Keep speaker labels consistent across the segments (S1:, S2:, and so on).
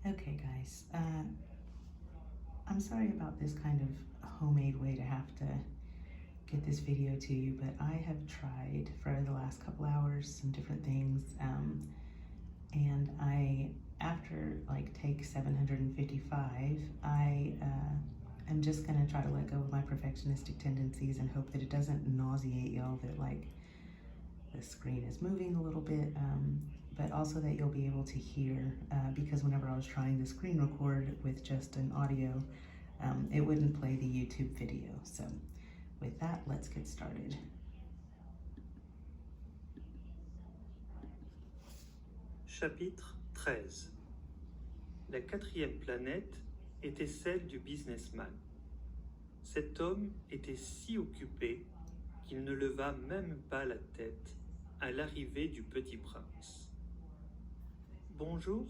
S1: Okay, guys, I'm sorry about this kind of homemade way to have to get this video to you, but I have tried for the last couple hours some different things, and after like take 755, I am just gonna try to let go of my perfectionistic tendencies and hope that it doesn't nauseate y'all that like the screen is moving a little bit, but also that you'll be able to hear, because whenever I was trying to screen record with just an audio, it wouldn't play the YouTube video. So with that, let's get started.
S2: Chapitre 13. La quatrième planète était celle du businessman. Cet homme était si occupé qu'il ne leva même pas la tête à l'arrivée du petit prince. « Bonjour,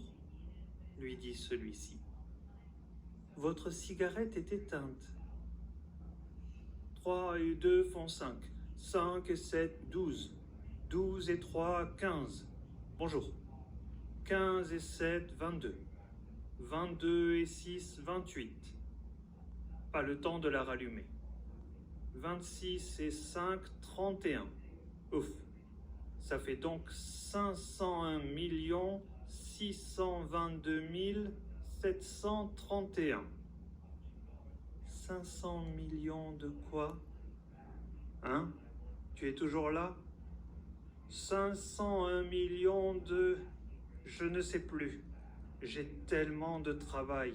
S2: lui dit celui-ci. Votre cigarette est éteinte. 3 et 2 font 5. 5 et 7, 12. 12 et 3, 15. Bonjour. 15 et 7, 22. 22 et 6, 28. Pas le temps de la rallumer. 26 et 5, 31. Ouf. Ça fait donc 501 622 731. 500 millions de quoi? Hein? Tu es toujours là? 501 millions de... Je ne sais plus. J'ai tellement de travail.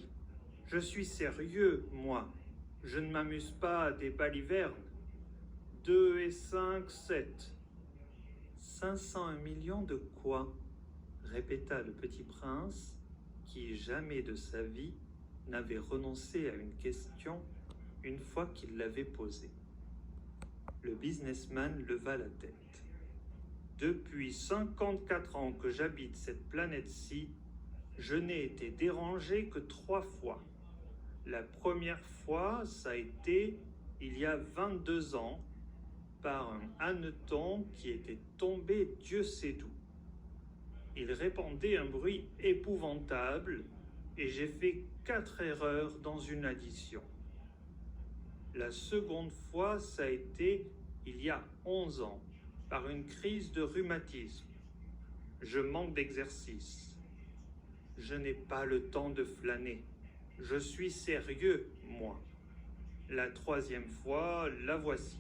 S2: Je suis sérieux, moi. Je ne m'amuse pas à des balivernes. 2 et 5, 7. 501 millions de quoi? Répéta le petit prince, qui jamais de sa vie n'avait renoncé à une question une fois qu'il l'avait posée. Le businessman leva la tête. Depuis 54 ans que j'habite cette planète-ci, je n'ai été dérangé que 3 fois. La première fois, ça a été il y a 22 ans, par un hanneton qui était tombé Dieu sait d'où. Il répandait un bruit épouvantable et j'ai fait 4 erreurs dans une addition. La seconde fois, ça a été il y a 11 ans, par une crise de rhumatisme. Je manque d'exercice. Je n'ai pas le temps de flâner. Je suis sérieux, moi. La troisième fois, la voici.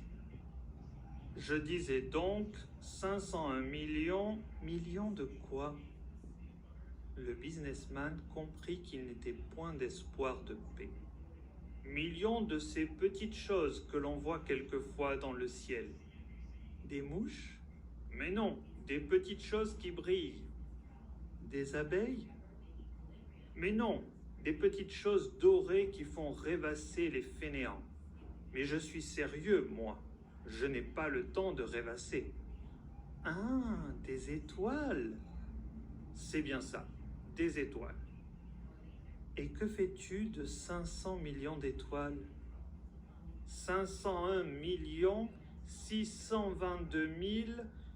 S2: Je disais donc 501 millions... Millions de quoi? Le businessman comprit qu'il n'était point d'espoir de paix. Millions de ces petites choses que l'on voit quelquefois dans le ciel. Des mouches? Mais non, des petites choses qui brillent. Des abeilles? Mais non, des petites choses dorées qui font rêvasser les fainéants. Mais je suis sérieux, moi. Je n'ai pas le temps de rêvasser. Ah, des étoiles! C'est bien ça, des étoiles. Et que fais-tu de 500 millions d'étoiles? 501 622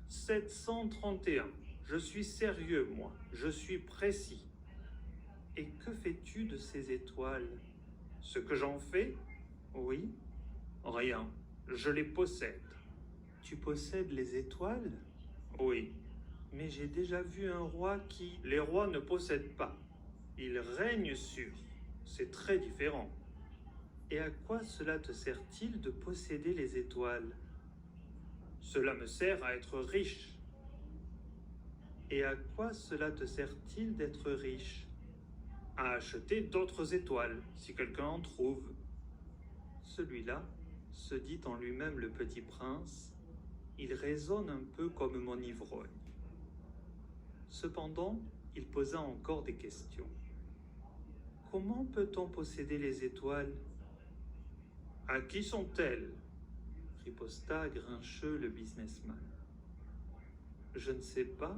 S2: 731. Je suis sérieux, moi. Je suis précis. Et que fais-tu de ces étoiles? Ce que j'en fais? Oui. Rien. Je les possède. Tu possèdes les étoiles? Oui. Mais j'ai déjà vu un roi qui... Les rois ne possèdent pas. Ils règnent sur. C'est très différent. Et à quoi cela te sert-il de posséder les étoiles? Cela me sert à être riche. Et à quoi cela te sert-il d'être riche? À acheter d'autres étoiles, si quelqu'un en trouve. Celui-là, se dit en lui-même le petit prince, il raisonne un peu comme mon ivrogne. Cependant, il posa encore des questions. Comment peut-on posséder les étoiles? À qui sont-elles? Riposta grincheux le businessman. Je ne sais pas.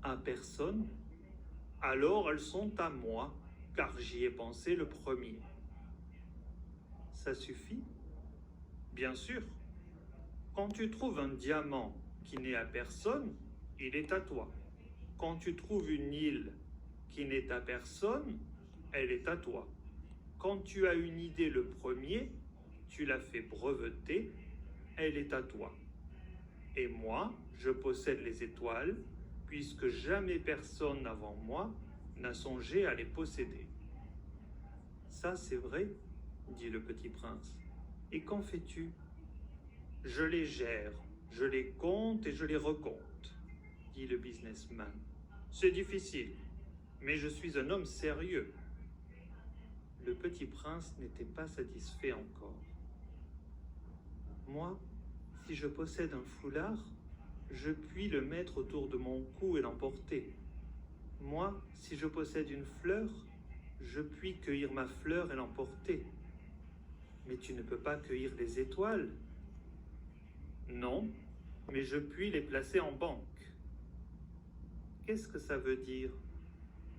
S2: À personne. Alors elles sont à moi, car j'y ai pensé le premier. Ça suffit? Bien sûr. Quand tu trouves un diamant qui n'est à personne, il est à toi. Quand tu trouves une île qui n'est à personne, elle est à toi. Quand tu as une idée le premier, tu l'as fait breveter, elle est à toi. Et moi, je possède les étoiles, puisque jamais personne avant moi n'a songé à les posséder. Ça, c'est vrai, dit le petit prince. Et qu'en fais-tu? Je les gère, je les compte et je les recompte, dit le businessman. C'est difficile, mais je suis un homme sérieux. Le petit prince n'était pas satisfait encore. Moi, si je possède un foulard, je puis le mettre autour de mon cou et l'emporter. Moi, si je possède une fleur, je puis cueillir ma fleur et l'emporter. Mais tu ne peux pas cueillir les étoiles. Non, mais je puis les placer en banque. Qu'est-ce que ça veut dire?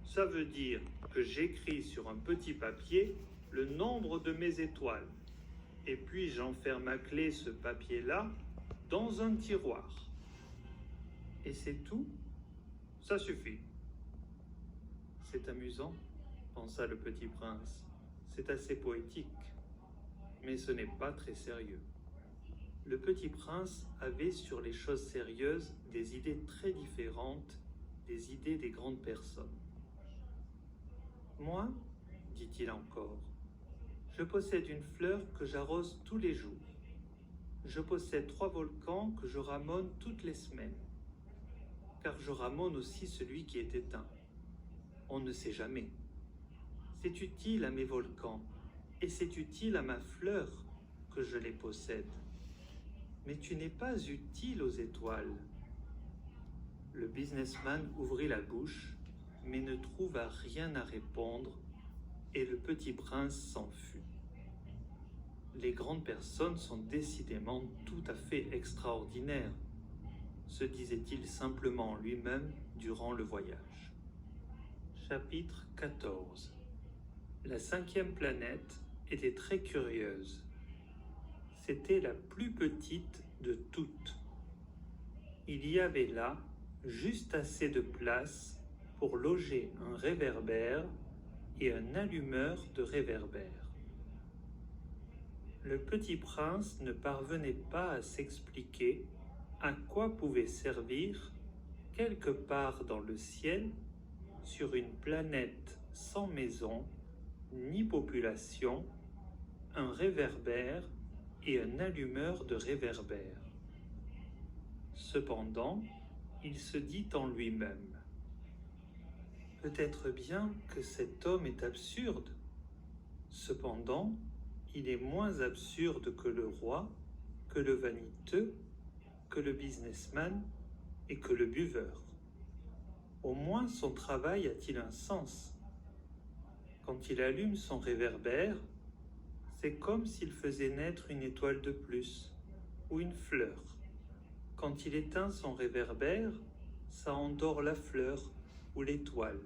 S2: Ça veut dire que j'écris sur un petit papier le nombre de mes étoiles. Et puis j'enferme à clé ce papier-là dans un tiroir. Et c'est tout? Ça suffit. C'est amusant, pensa le petit prince. C'est assez poétique, mais ce n'est pas très sérieux. Le petit prince avait sur les choses sérieuses des idées très différentes des idées des grandes personnes. Moi, dit-il encore, je possède une fleur que j'arrose tous les jours. Je possède 3 volcans que je ramone toutes les semaines. Car je ramone aussi celui qui est éteint. On ne sait jamais. C'est utile à mes volcans et c'est utile à ma fleur que je les possède. Mais tu n'es pas utile aux étoiles. Le businessman ouvrit la bouche, mais ne trouva rien à répondre, et le petit prince s'en fut. Les grandes personnes sont décidément tout à fait extraordinaires, se disait-il simplement lui-même durant le voyage. Chapitre 14. La 5e planète était très curieuse. C'était la plus petite de toutes. Il y avait là juste assez de place pour loger un réverbère et un allumeur de réverbère. Le petit prince ne parvenait pas à s'expliquer à quoi pouvait servir, quelque part dans le ciel, sur une planète sans maison ni population, un réverbère et un allumeur de réverbère. Cependant, il se dit en lui-même: peut-être bien que cet homme est absurde. Cependant, il est moins absurde que le roi, que le vaniteux, que le businessman et que le buveur. Au moins son travail a-t-il un sens. Quand il allume son réverbère, c'est comme s'il faisait naître une étoile de plus ou une fleur. Quand il éteint son réverbère, ça endort la fleur ou l'étoile.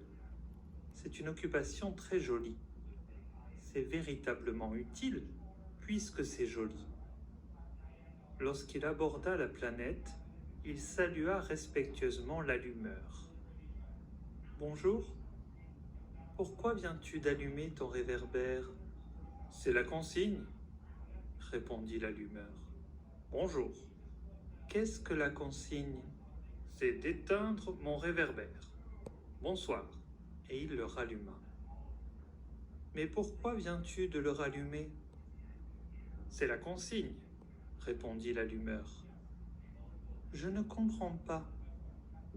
S2: C'est une occupation très jolie. C'est véritablement utile, puisque c'est joli. Lorsqu'il aborda la planète, il salua respectueusement l'allumeur. « Bonjour, pourquoi viens-tu d'allumer ton réverbère ?»« C'est la consigne, » répondit l'allumeur. « Bonjour. Qu'est-ce que la consigne ? » ?»« C'est d'éteindre mon réverbère. Bonsoir. » Et il le ralluma. « Mais pourquoi viens-tu de le rallumer ? » ?»« C'est la consigne, » répondit l'allumeur. « Je ne comprends pas, »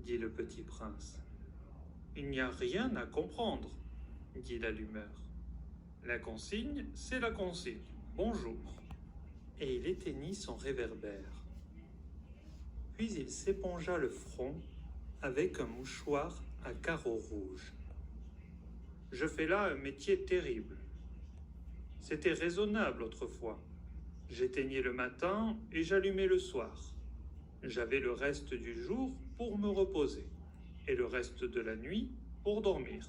S2: dit le petit prince. « Il n'y a rien à comprendre, » dit l'allumeur. « La consigne, c'est la consigne. Bonjour. » Et il éteignit son réverbère. Puis il s'épongea le front avec un mouchoir à carreaux rouges. « Je fais là un métier terrible. C'était raisonnable autrefois. J'éteignais le matin et j'allumais le soir. J'avais le reste du jour pour me reposer et le reste de la nuit pour dormir.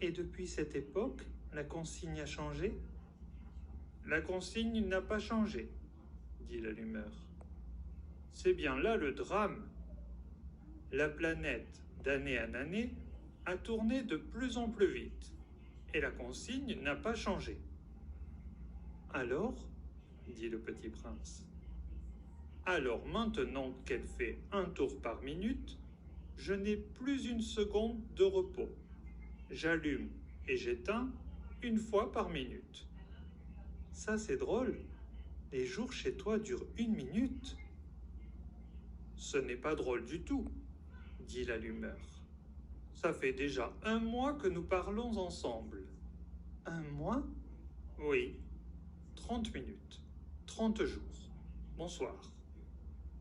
S2: Et depuis cette époque, la consigne a changé ? » ?»« La consigne n'a pas changé, » dit l'allumeur. « C'est bien là le drame. La planète, d'année en année, a tourné de plus en plus vite et la consigne n'a pas changé. Alors, dit le petit prince, alors maintenant qu'elle fait un tour par minute, je n'ai plus une seconde de repos. J'allume et j'éteins une fois par minute. Ça, c'est drôle. Les jours chez toi durent 1 minute. Ce n'est pas drôle du tout, dit l'allumeur. Ça fait déjà 1 mois que nous parlons ensemble. 1 mois? Oui. 30 minutes. 30 jours. Bonsoir.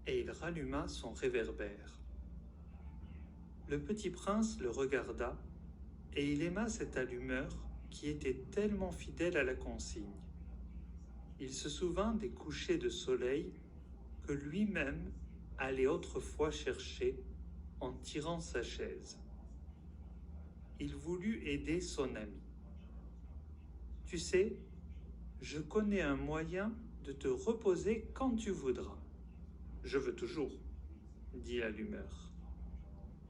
S2: Et il ralluma son réverbère. Le petit prince le regarda et il aima cette allumeur qui était tellement fidèle à la consigne. Il se souvint des couchers de soleil que lui-même allait autrefois chercher en tirant sa chaise. Il voulut aider son ami. « Tu sais, je connais un moyen de te reposer quand tu voudras. »« Je veux toujours, » dit l'allumeur,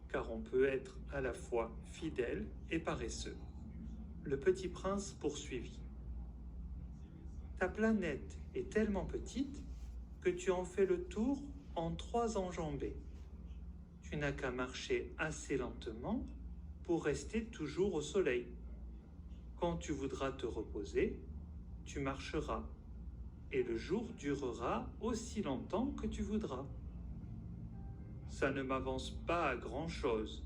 S2: car on peut être à la fois fidèle et paresseux. Le petit prince poursuivit. « Ta planète est tellement petite que tu en fais le tour en 3 enjambées. Tu n'as qu'à marcher assez lentement pour rester toujours au soleil. Quand tu voudras te reposer, tu marcheras, et le jour durera aussi longtemps que tu voudras. »« Ça ne m'avance pas à grand-chose, »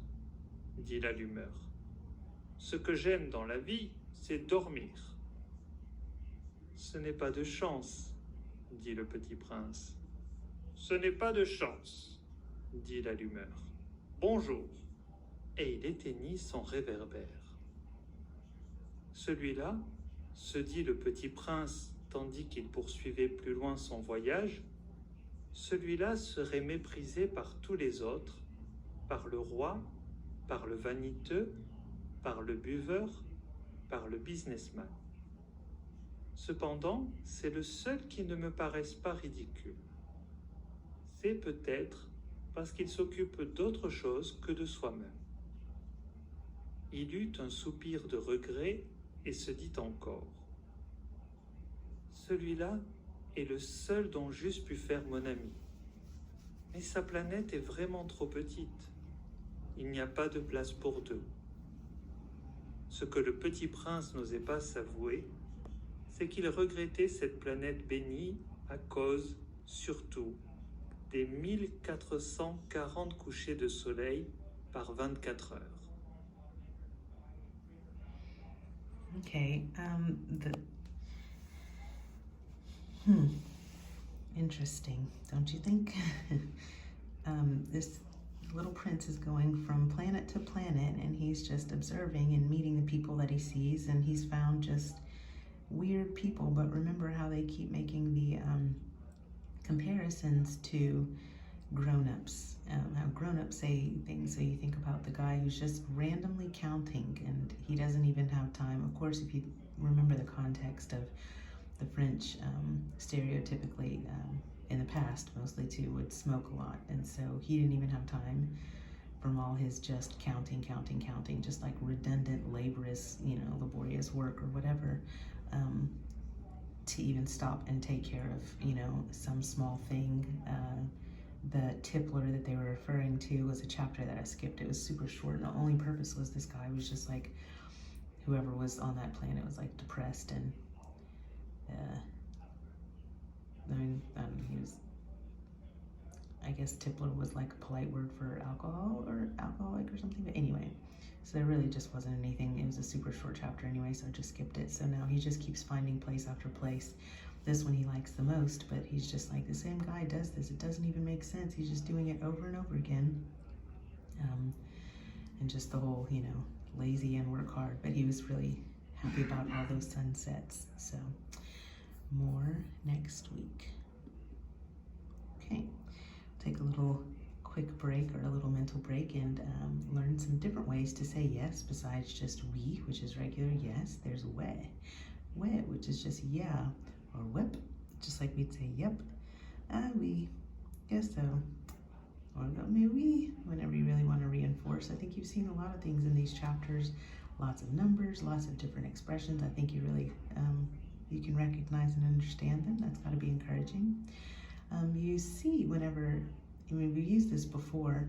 S2: dit l'allumeur. « Ce que j'aime dans la vie, c'est dormir. »« Ce n'est pas de chance, » dit le petit prince. « Ce n'est pas de chance, » dit l'allumeur. « Bonjour. » Et il éteignit son réverbère. « Celui-là, se dit le petit prince tandis qu'il poursuivait plus loin son voyage, celui-là serait méprisé par tous les autres, par le roi, par le vaniteux, par le buveur, par le businessman. Cependant, c'est le seul qui ne me paraisse pas ridicule. C'est peut-être parce qu'il s'occupe d'autre chose que de soi-même. » Il eut un soupir de regret et se dit encore : « Celui-là est le seul dont j'eusse pu faire mon ami. Mais sa planète est vraiment trop petite. Il n'y a pas de place pour 2. » Ce que le petit prince n'osait pas s'avouer, c'est qu'il regrettait cette planète bénie à cause, surtout, des 1440 couchers de soleil par 24 heures.
S1: Okay, interesting, don't you think? This little prince is going from planet to planet, and he's just observing and meeting the people that he sees, and he's found just weird people. But remember how they keep making the comparisons to grown-ups, how grown-ups say things. So you think about the guy who's just randomly counting, and he doesn't even have time. Of course, if you remember the context of the French, stereotypically, in the past mostly too, would smoke a lot, and so he didn't even have time from all his just counting, just like redundant, laborious, laborious work or whatever, to even stop and take care of, some small thing. The Tippler that they were referring to was a chapter that I skipped. It was super short, and the only purpose was this guy was just like, whoever was on that planet was like depressed, and he was, I guess Tippler was like a polite word for alcohol or alcoholic or something, but anyway, so there really just wasn't anything. It was a super short chapter anyway, so I just skipped it. So now he just keeps finding place after place. This one he likes the most, but he's just like, the same guy does this. It doesn't even make sense. He's just doing it over and over again. And just the whole, lazy and work hard. But he was really happy about all those sunsets. So more next week. Okay, take a little quick break or a little mental break and learn some different ways to say yes besides just oui, which is regular yes. There's ouais, which is just yeah, or whip, just like we'd say yep, oui, guess so, or mais oui, whenever you really want to reinforce. I think you've seen a lot of things in these chapters, lots of numbers, lots of different expressions. I think you really, you can recognize and understand them. That's got to be encouraging. You see whenever, I mean, we used this before,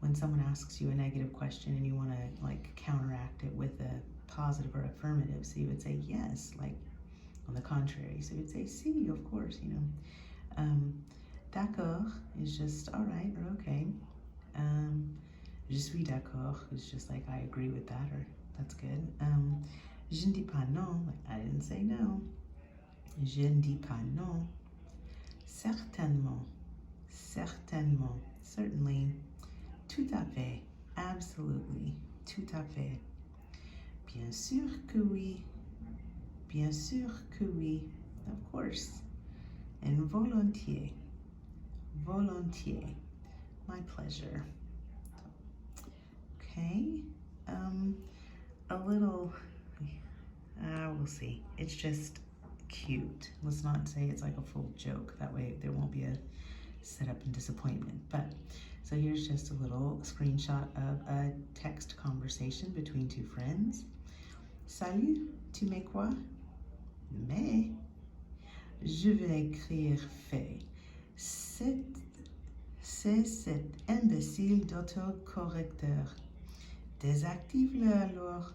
S1: when someone asks you a negative question and you want to like counteract it with a positive or affirmative. So you would say yes, like on the contrary. So you would say si, of course, you know. D'accord is just all right or okay. Je suis d'accord is just like I agree with that, or that's good. Je ne dis pas non, like I didn't say no. Je ne dis pas non. Certainement, certainement, certainly, tout à fait, absolutely, tout à fait. Bien sûr que oui, bien sûr que oui, of course. And volontiers, volontiers, my pleasure. Okay, a little, we'll see. It's just cute. Let's not say it's like a full joke. That way there won't be a setup and disappointment. But so here's just a little screenshot of a text conversation between two friends. Salut, tu mets quoi? Mais je vais écrire fait. C'est cet imbécile d'autocorrecteur. Désactive-le alors.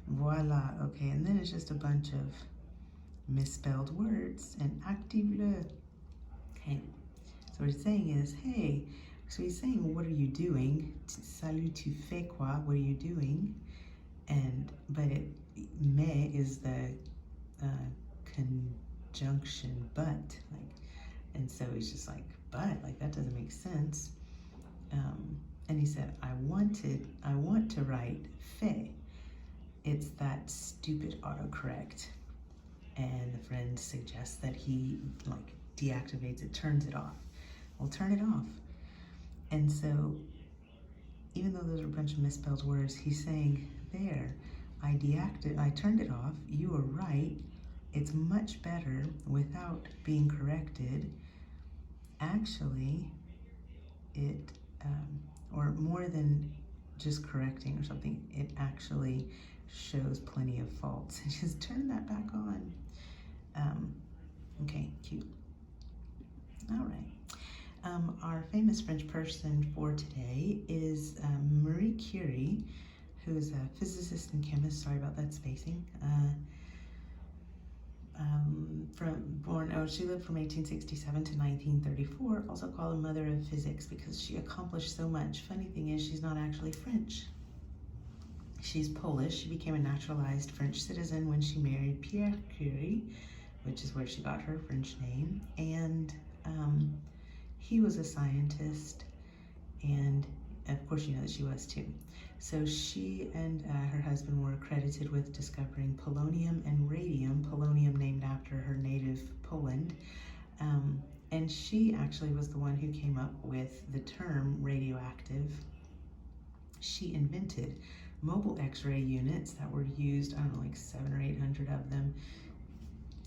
S1: Voila. Okay, and then it's just a bunch of misspelled words and active-le. Okay, so what he's saying is, hey, so he's saying, what are you doing? Salut, tu fais quoi? What are you doing? And, but it, mais is the conjunction but, like, and so he's just like, but, like, that doesn't make sense. And he said, I want to write fait. It's that stupid autocorrect. And the friend suggests that he like deactivates it, turns it off. Well, turn it off. And so even though those are a bunch of misspelled words, he's saying, there, I turned it off, you were right, it's much better without being corrected. Actually, it, or more than just correcting or something, it actually shows plenty of faults. And just turn that back on. Okay, cute. All right. Our famous French person for today is Marie Curie, who's a physicist and chemist. Sorry about that spacing. She lived from 1867 to 1934, also called a mother of physics because she accomplished so much. Funny thing is, she's not actually French. She's Polish. She became a naturalized French citizen when she married Pierre Curie, which is where she got her French name. And he was a scientist, and of course you know that she was too. So she and her husband were credited with discovering polonium and radium, polonium named after her native Poland. And she actually was the one who came up with the term radioactive. She invented mobile X-ray units that were used, I don't know, like 700 or 800 of them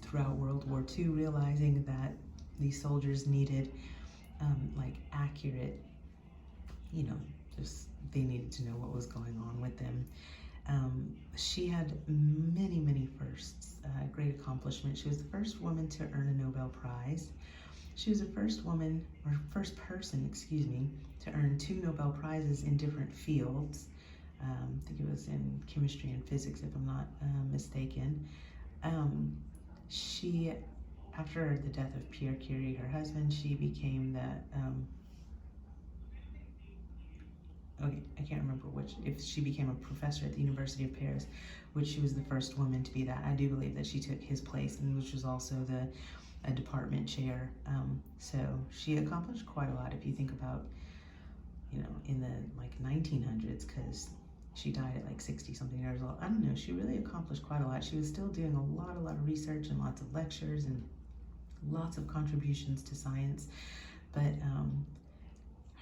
S1: throughout World War II, realizing that these soldiers needed like accurate, you know, just they needed to know what was going on with them. She had many, many firsts, great accomplishment. She was the first woman to earn a Nobel Prize. She was the first woman, or first person, excuse me, to earn 2 Nobel Prizes in different fields. I think it was in chemistry and physics, if I'm not mistaken. She, after the death of Pierre Curie, her husband, she became the, okay, I can't remember which, if she became a professor at the University of Paris, which she was the first woman to be that. I do believe that she took his place, and which was also a department chair. So she accomplished quite a lot if you think about, you know, in the like 1900s, because she died at like 60 something years old. I don't know, she really accomplished quite a lot. She was still doing a lot of research and lots of lectures and lots of contributions to science. But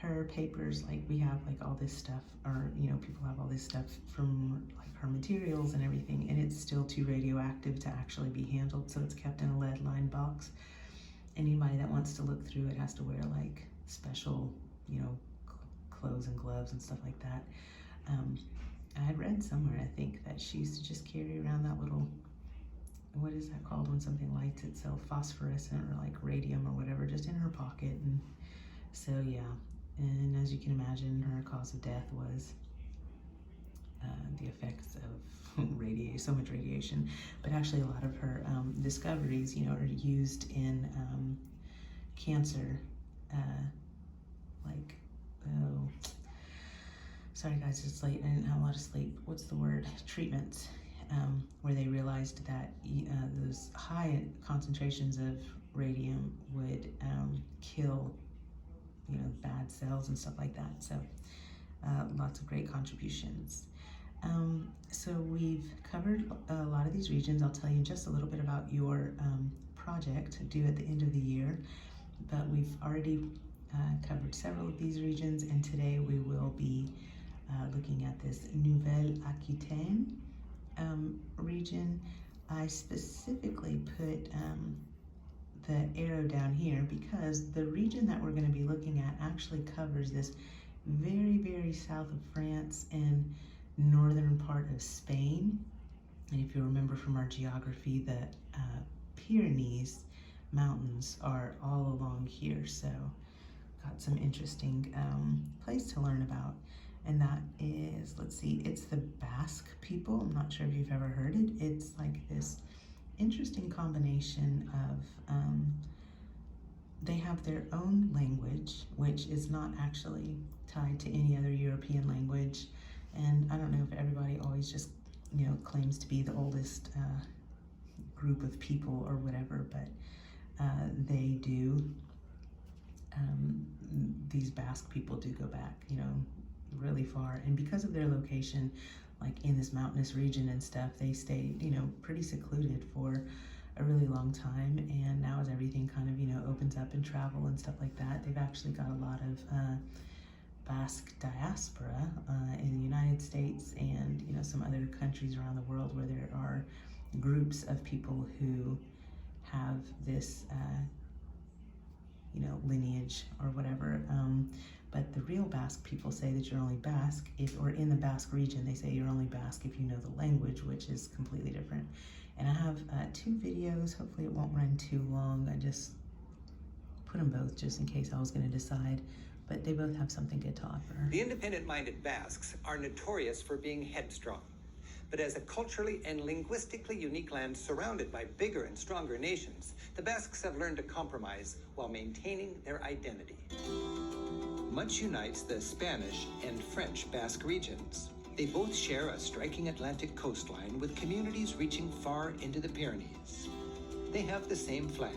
S1: her papers, like we have like all this stuff, or you know, people have all this stuff from like her materials and everything, and it's still too radioactive to actually be handled, so it's kept in a lead-lined box. Anybody that wants to look through it has to wear like special you know, clothes and gloves and stuff like that. I had read somewhere, I think, that she used to just carry around that little, what is that called when something lights itself, phosphorescent or like radium or whatever, just in her pocket. And so yeah, and as you can imagine, her cause of death was the effects of so much radiation. But actually a lot of her discoveries, you know, are used in cancer, like, oh, sorry guys, it's late, I didn't have a lot of sleep. What's the word? Treatments, where they realized that those high concentrations of radium would kill, you know, bad cells and stuff like that. So lots of great contributions. So we've covered a lot of these regions. I'll tell you just a little bit about your project due at the end of the year, but we've already covered several of these regions, and today we will be looking at this Nouvelle-Aquitaine region. I specifically put the arrow down here because the region that we're going to be looking at actually covers this very, very south of France and northern part of Spain. And if you remember from our geography, the Pyrenees mountains are all along here, so got some interesting place to learn about. And that is, let's see, it's the Basque people. I'm not sure if you've ever heard it. It's like this interesting combination of, they have their own language, which is not actually tied to any other European language. And I don't know if everybody always just, you know, claims to be the oldest group of people or whatever, but they do. These Basque people do go back, you know, really far. And because of their location, like in this mountainous region and stuff, they stayed, you know, pretty secluded for a really long time. And now as everything kind of, you know, opens up and travel and stuff like that, they've actually got a lot of Basque diaspora in the United States and, you know, some other countries around the world where there are groups of people who have this, you know, lineage or whatever. But the real Basque people say that you're only Basque if, or in the Basque region, they say you're only Basque if you know the language, which is completely different. And I have 2 videos. Hopefully it won't run too long. I just put them both just in case I was going to decide, but they both have something good to offer.
S3: The independent-minded Basques are notorious for being headstrong. But as a culturally and linguistically unique land surrounded by bigger and stronger nations, the Basques have learned to compromise while maintaining their identity. Much unites the Spanish and French Basque regions. They both share a striking Atlantic coastline with communities reaching far into the Pyrenees. They have the same flag,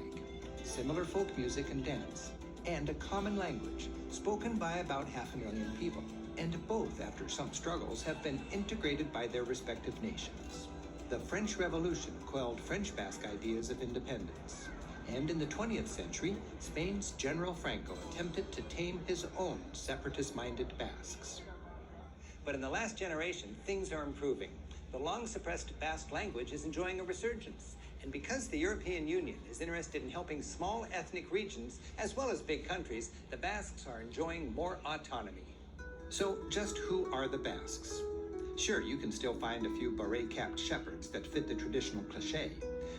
S3: similar folk music and dance, and a common language spoken by about 500,000 people. And both, after some struggles, have been integrated by their respective nations. The French Revolution quelled French Basque ideas of independence. And in the 20th century, Spain's General Franco attempted to tame his own separatist-minded Basques. But in the last generation, things are improving. The long-suppressed Basque language is enjoying a resurgence. And because the European Union is interested in helping small ethnic regions as well as big countries, the Basques are enjoying more autonomy. So just who are the Basques? Sure, you can still find a few beret-capped shepherds that fit the traditional cliché,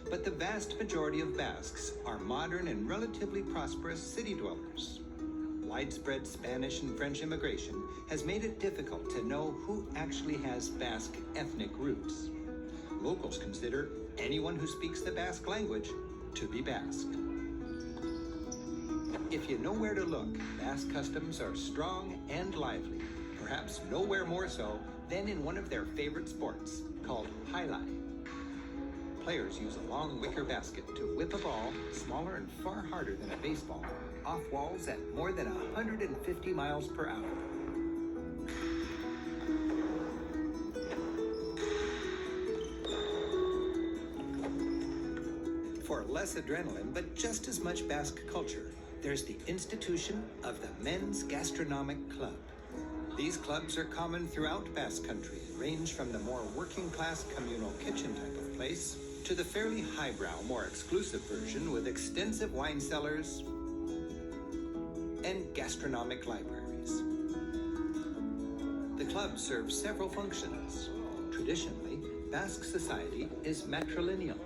S3: but the vast majority of Basques are modern and relatively prosperous city dwellers. Widespread Spanish and French immigration has made it difficult to know who actually has Basque ethnic roots. Locals consider anyone who speaks the Basque language to be Basque. If you know where to look, Basque customs are strong and lively, perhaps nowhere more so than in one of their favorite sports, called jailai. Players use a long wicker basket to whip a ball, smaller and far harder than a baseball, off walls at more than 150 miles per hour. For less adrenaline, but just as much Basque culture, there's the institution of the Men's Gastronomic Club. These clubs are common throughout Basque Country and range from the more working-class communal kitchen type of place to the fairly highbrow, more exclusive version with extensive wine cellars and gastronomic libraries. club serves several functions. Traditionally, Basque society is matrilineal.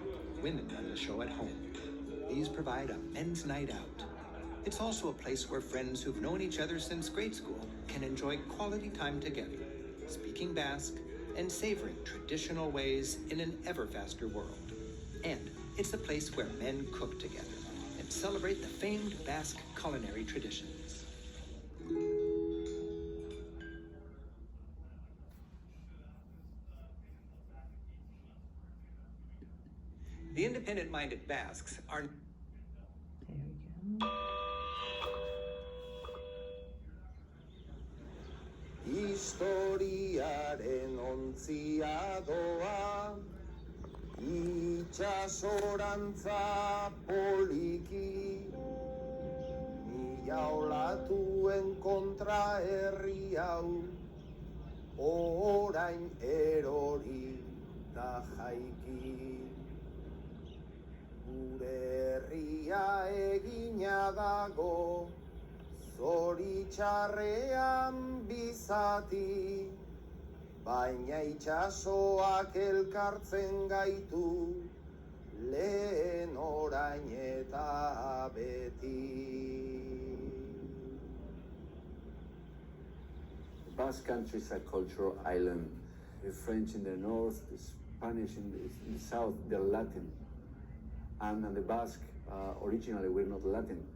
S3: Women run the show at home. These provide a men's night out. It's also a place where friends who've known each other since grade school can enjoy quality time together, speaking Basque and savoring traditional ways in an ever faster world. And it's a place where men cook together and celebrate the famed Basque culinary traditions. The independent-minded Basques are...
S1: There we go.
S4: Historiaren ontzia doa, itxasorantza poliki, mila olatuen kontra herri hau, orain erori da jaiki. Gure herria egina dago, zoritxarrean bizati, baina itxasoak elkartzen gaitu, lehen orain eta beti.
S5: Basque Country is a cultural island. The French in the north, the Spanish in the south, they're Latin. And the Basque, originally we're not Latin.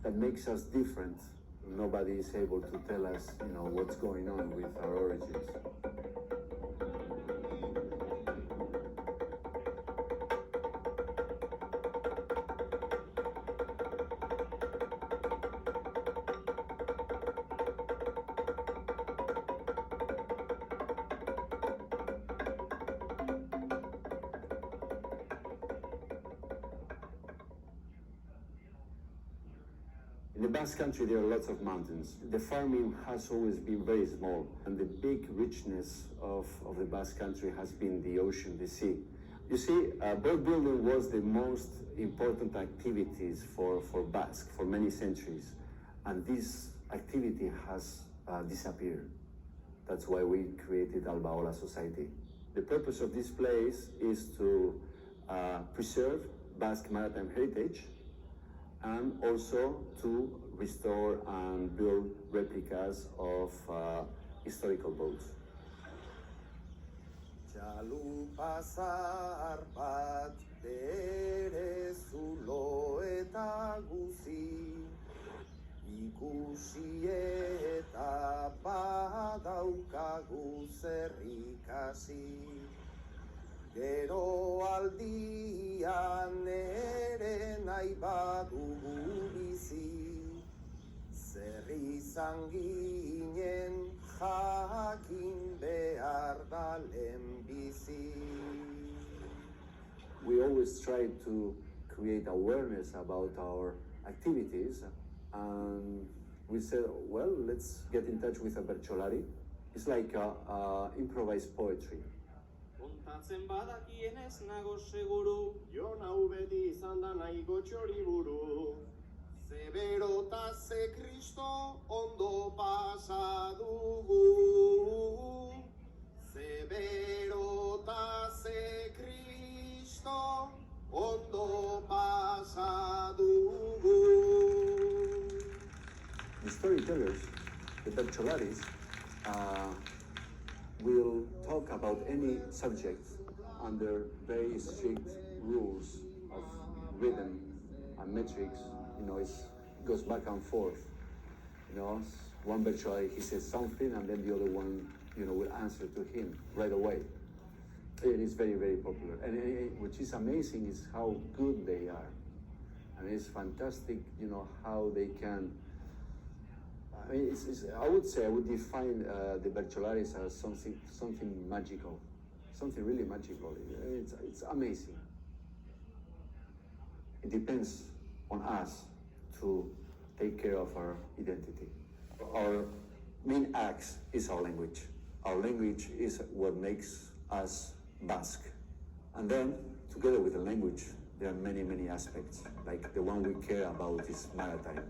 S5: That makes us different. Nobody is able to tell us, what's going on with our origins. In the Basque Country, there are lots of mountains. The farming has always been very small, and the big richness of the Basque Country has been the ocean, the sea. You see, boat building was the most important activities for Basque for many centuries, and this activity has disappeared. That's why we created Albaola Society. The purpose of this place is to preserve Basque maritime heritage, and also to restore and build replicas of historical boats.
S4: Txalupa zahar bat bere zulo eta guzi, ikusi eta badaukagu zer ikasi. Gero aldian ere nahi badugu bizi, zer izan ginen jakin behar da lehenbizi.
S5: We always try to create awareness about our activities, and we said, well, let's get in touch with a bertsolari. It's like improvised poetry.
S6: Kontatzen badakienez nago seguru,
S4: Jo nau beti izan da nahiko txoriburu, ze bero ta ze kristo ondo pasa dugu. Ze bero ta ze kristo ondo pasa dugu.
S5: The storytellers, the bertsolaris, will talk about any subject under very strict rules of rhythm and metrics. It goes back and forth. One bertsolari, he says something, and then the other one, will answer to him right away. It is very, very popular. And which is amazing is how good they are. And it's fantastic, how they can. I would say I would define the bertsolaris as something magical, something really magical. It's amazing. It depends on us to take care of our identity. Our main axe is our language. Our language is what makes us Basque. And then, together with the language, there are many, many aspects. Like the one we care about is maritime.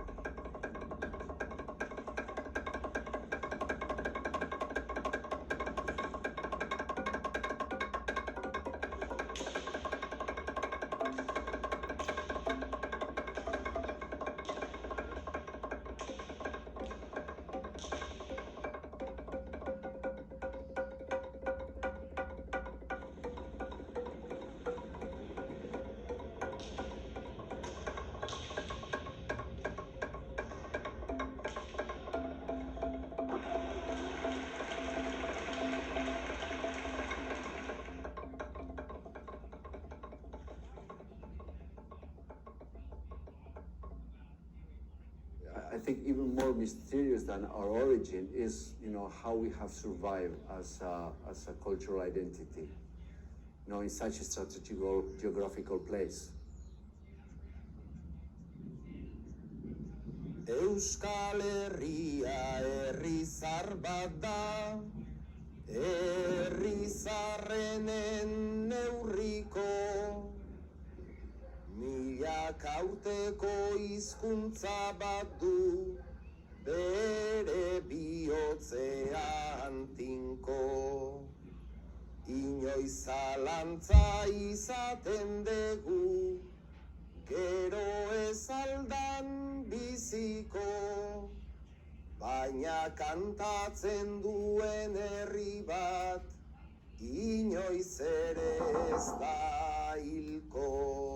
S5: I think even more mysterious than our origin is, how we have survived as a cultural identity, in such a strategical geographical place.
S4: Euskal Herria herri zar bat da, herri zarrenen neurriko, milaka urteko hizkuntza bat du, bere bihotzean tinko. Inoiz zalantza izaten dugu, gero ez aldan biziko, baina kantatzen duen herri bat, inoiz ere ez da hilko.